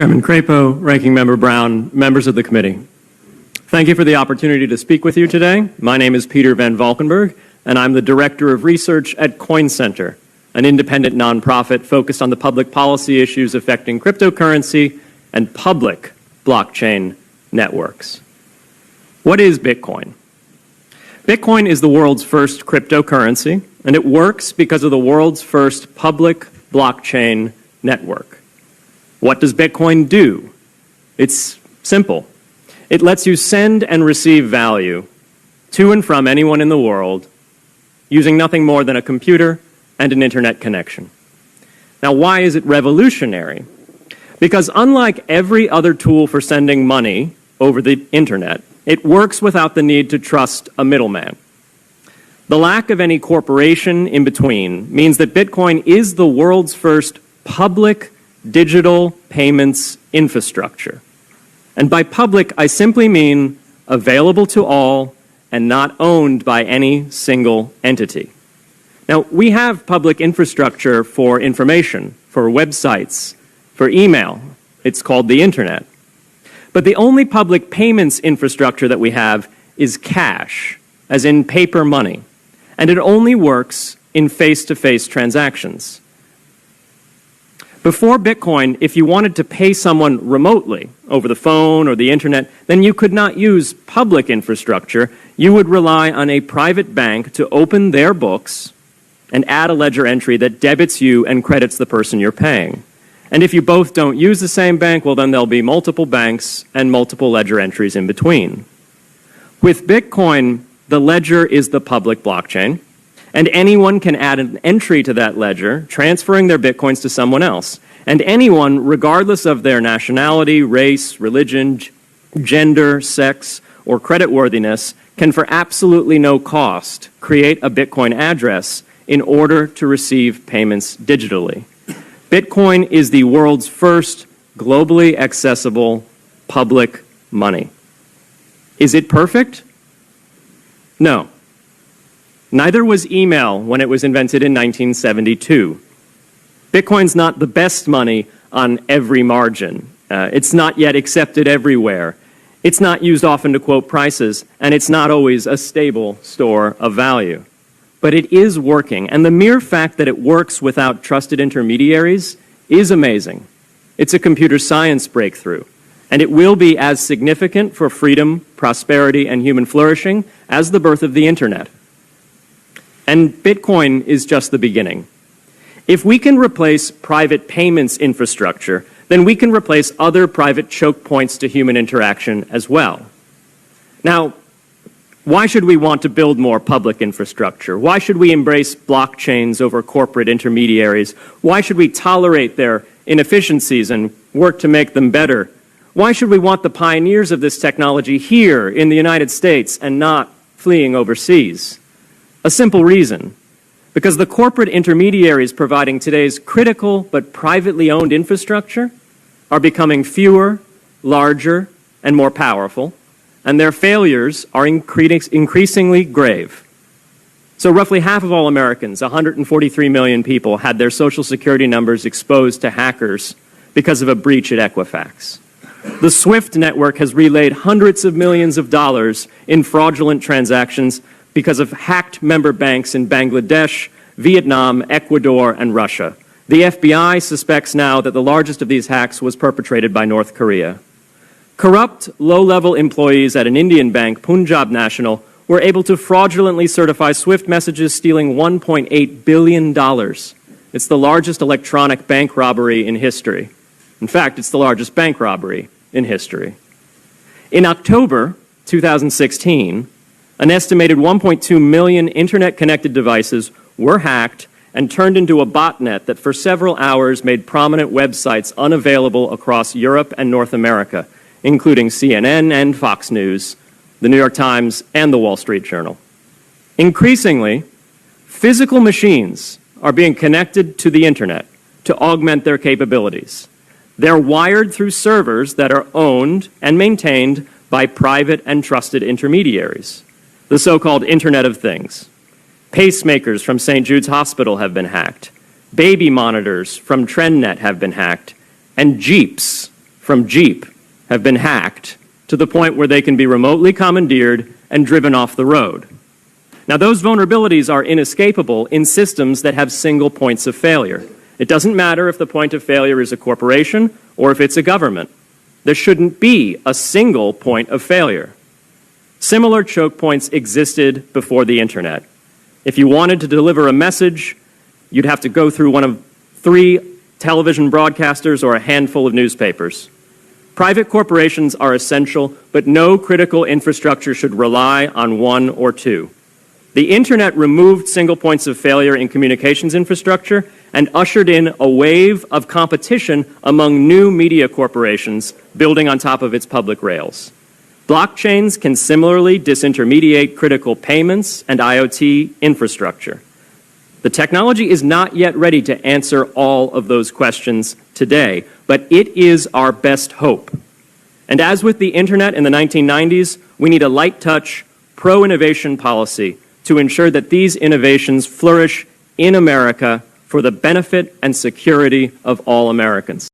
Chairman Crapo, Ranking Member Brown, members of the committee. Thank you for the opportunity to speak with you today. My name is Peter Van Valkenburg, and I'm the Director of Research at Coin Center, an independent nonprofit focused on the public policy issues affecting cryptocurrency and public blockchain networks. What is Bitcoin? Bitcoin is the world's first cryptocurrency, and it works because of the world's first public blockchain network. What does Bitcoin do? It's simple. It lets you send and receive value to and from anyone in the world using nothing more than a computer and an internet connection. Now, why is it revolutionary? Because unlike every other tool for sending money over the internet, it works without the need to trust a middleman. The lack of any corporation in between means that Bitcoin is the world's first public digital payments infrastructure. And by public, I simply mean available to all and not owned by any single entity. Now, we have public infrastructure for information, for websites, for email. It's called the internet. But the only public payments infrastructure that we have is cash, as in paper money. And it only works in face-to-face transactions. Before Bitcoin, if you wanted to pay someone remotely over the phone or the internet, then you could not use public infrastructure. You would rely on a private bank to open their books and add a ledger entry that debits you and credits the person you're paying. And if you both don't use the same bank, well, then there'll be multiple banks and multiple ledger entries in between. With Bitcoin, the ledger is the public blockchain, and anyone can add an entry to that ledger, transferring their Bitcoins to someone else. And anyone, regardless of their nationality, race, religion, gender, sex, or creditworthiness, can for absolutely no cost create a Bitcoin address in order to receive payments digitally. Bitcoin is the world's first globally accessible public money. Is it perfect? No. Neither was email when it was invented in 1972. Bitcoin's not the best money on every margin. It's not yet accepted everywhere. It's not used often to quote prices, and it's not always a stable store of value. But it is working, and the mere fact that it works without trusted intermediaries is amazing. It's a computer science breakthrough, and it will be as significant for freedom, prosperity, and human flourishing as the birth of the internet. And Bitcoin is just the beginning. If we can replace private payments infrastructure, then we can replace other private choke points to human interaction as well. Now, why should we want to build more public infrastructure? Why should we embrace blockchains over corporate intermediaries? Why should we tolerate their inefficiencies and work to make them better? Why should we want the pioneers of this technology here in the United States and not fleeing overseas? A simple reason. Because the corporate intermediaries providing today's critical but privately owned infrastructure are becoming fewer, larger, and more powerful, and their failures are increasingly grave. So roughly half of all Americans, 143 million people, had their Social Security numbers exposed to hackers because of a breach at Equifax. The SWIFT network has relayed hundreds of millions of dollars in fraudulent transactions because of hacked member banks in Bangladesh, Vietnam, Ecuador, and Russia. The FBI suspects now that the largest of these hacks was perpetrated by North Korea. Corrupt, low-level employees at an Indian bank, Punjab National, were able to fraudulently certify SWIFT messages, stealing $1.8 billion. It's the largest electronic bank robbery in history. In fact, it's the largest bank robbery in history. In October 2016, an estimated 1.2 million internet-connected devices were hacked and turned into a botnet that for several hours made prominent websites unavailable across Europe and North America, including CNN and Fox News, the New York Times, and the Wall Street Journal. Increasingly, physical machines are being connected to the internet to augment their capabilities. They're wired through servers that are owned and maintained by private and trusted intermediaries, the so-called Internet of Things. Pacemakers from St. Jude's Hospital have been hacked. Baby monitors from TrendNet have been hacked. And Jeeps from Jeep have been hacked to the point where they can be remotely commandeered and driven off the road. Now, those vulnerabilities are inescapable in systems that have single points of failure. It doesn't matter if the point of failure is a corporation or if it's a government. There shouldn't be a single point of failure. Similar choke points existed before the internet. If you wanted to deliver a message, you'd have to go through one of 3 television broadcasters or a handful of newspapers. Private corporations are essential, but no critical infrastructure should rely on 1 or 2. The internet removed single points of failure in communications infrastructure and ushered in a wave of competition among new media corporations building on top of its public rails. Blockchains can similarly disintermediate critical payments and IoT infrastructure. The technology is not yet ready to answer all of those questions today, but it is our best hope. And as with the internet in the 1990s, we need a light-touch, pro-innovation policy to ensure that these innovations flourish in America for the benefit and security of all Americans.